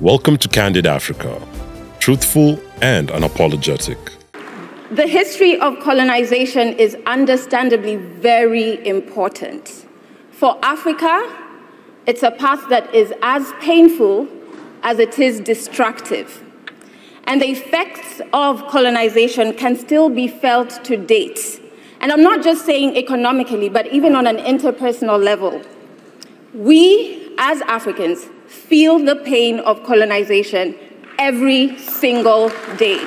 Welcome to Candid Africa, truthful and unapologetic. The history of colonization is understandably very important. For Africa, it's a path that is as painful as it is destructive. And the effects of colonization can still be felt to date. And I'm not just saying economically, but even on an interpersonal level. We, as Africans, feel the pain of colonization every single day.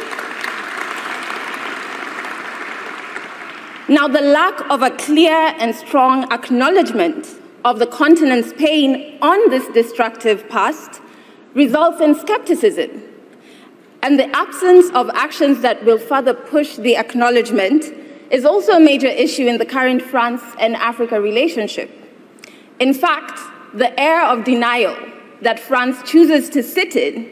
Now, the lack of a clear and strong acknowledgement of the continent's pain on this destructive past results in skepticism. And the absence of actions that will further push the acknowledgement is also a major issue in the current France and Africa relationship. In fact, the air of denial that France chooses to sit in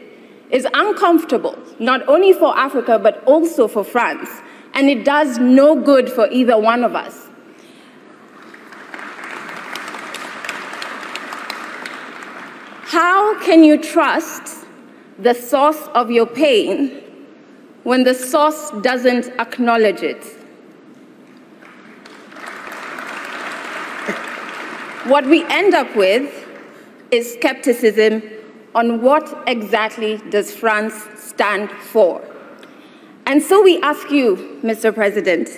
is uncomfortable, not only for Africa, but also for France. And it does no good for either one of us. How can you trust the source of your pain when the source doesn't acknowledge it? What we end up with is skepticism on what exactly does France stand for. And so we ask you, Mr. President,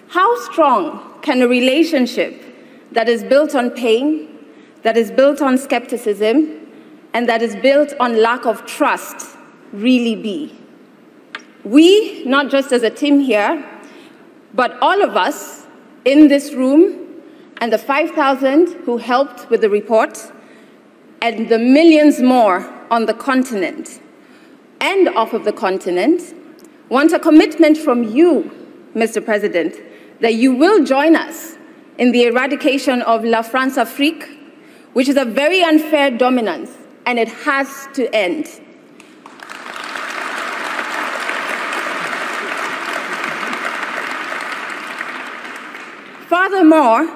how strong can a relationship that is built on pain, that is built on skepticism, and that is built on lack of trust really be? We, not just as a team here, but all of us in this room, and the 5,000 who helped with the report, and the millions more on the continent and off of the continent, want a commitment from you, Mr. President, that you will join us in the eradication of La France-Afrique, which is a very unfair dominance, and it has to end. Furthermore,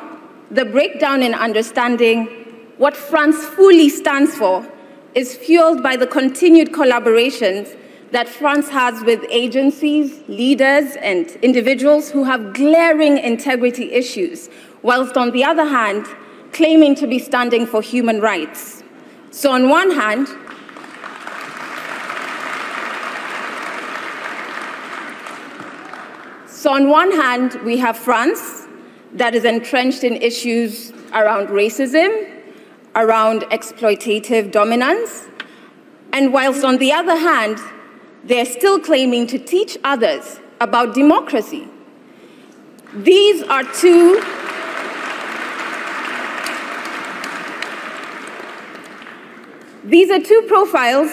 the breakdown in understanding what France fully stands for is fueled by the continued collaborations that France has with agencies, leaders, and individuals who have glaring integrity issues, whilst on the other hand, claiming to be standing for human rights. So on one hand, we have France that is entrenched in issues around racism, around exploitative dominance, and whilst on the other hand, they're still claiming to teach others about democracy. These are two profiles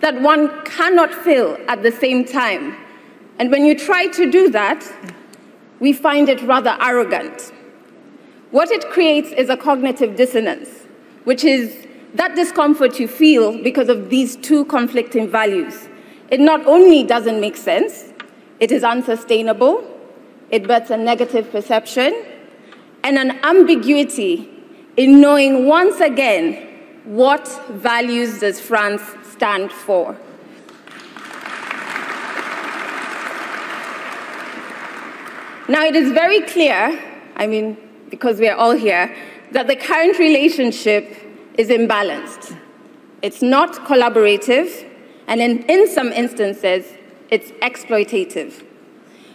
that one cannot fill at the same time. And when you try to do that, we find it rather arrogant. What it creates is a cognitive dissonance, which is that discomfort you feel because of these two conflicting values. It not only doesn't make sense, it is unsustainable, it births a negative perception, and an ambiguity in knowing once again what values does France stand for. Now, it is very clear, because we are all here, that the current relationship is imbalanced. It's not collaborative, and in some instances, it's exploitative.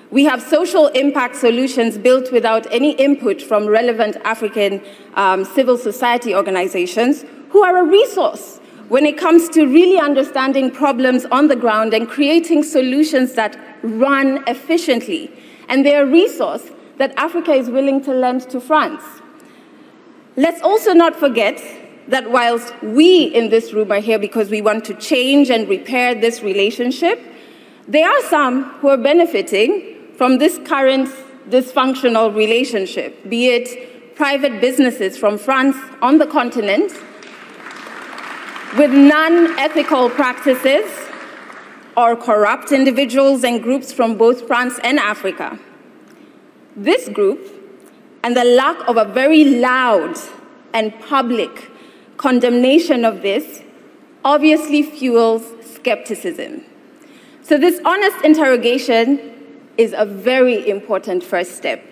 We have social impact solutions built without any input from relevant African civil society organizations who are a resource when it comes to really understanding problems on the ground and creating solutions that run efficiently. And they're a resource that Africa is willing to lend to France. Let's also not forget that whilst we in this room are here because we want to change and repair this relationship, there are some who are benefiting from this current dysfunctional relationship, be it private businesses from France on the continent with non-ethical practices, or corrupt individuals and groups from both France and Africa. This group, and the lack of a very loud and public condemnation of this, obviously fuels skepticism. So this honest interrogation is a very important first step,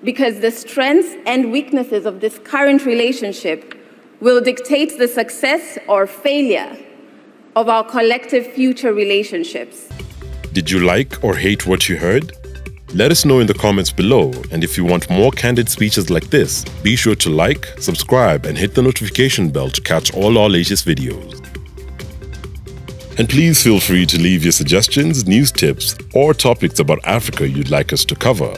because the strengths and weaknesses of this current relationship will dictate the success or failure of our collective future relationships. Did you like or hate what you heard? Let us know in the comments below, and if you want more candid speeches like this, be sure to like, subscribe, and hit the notification bell to catch all our latest videos. And please feel free to leave your suggestions, news tips, or topics about Africa you'd like us to cover.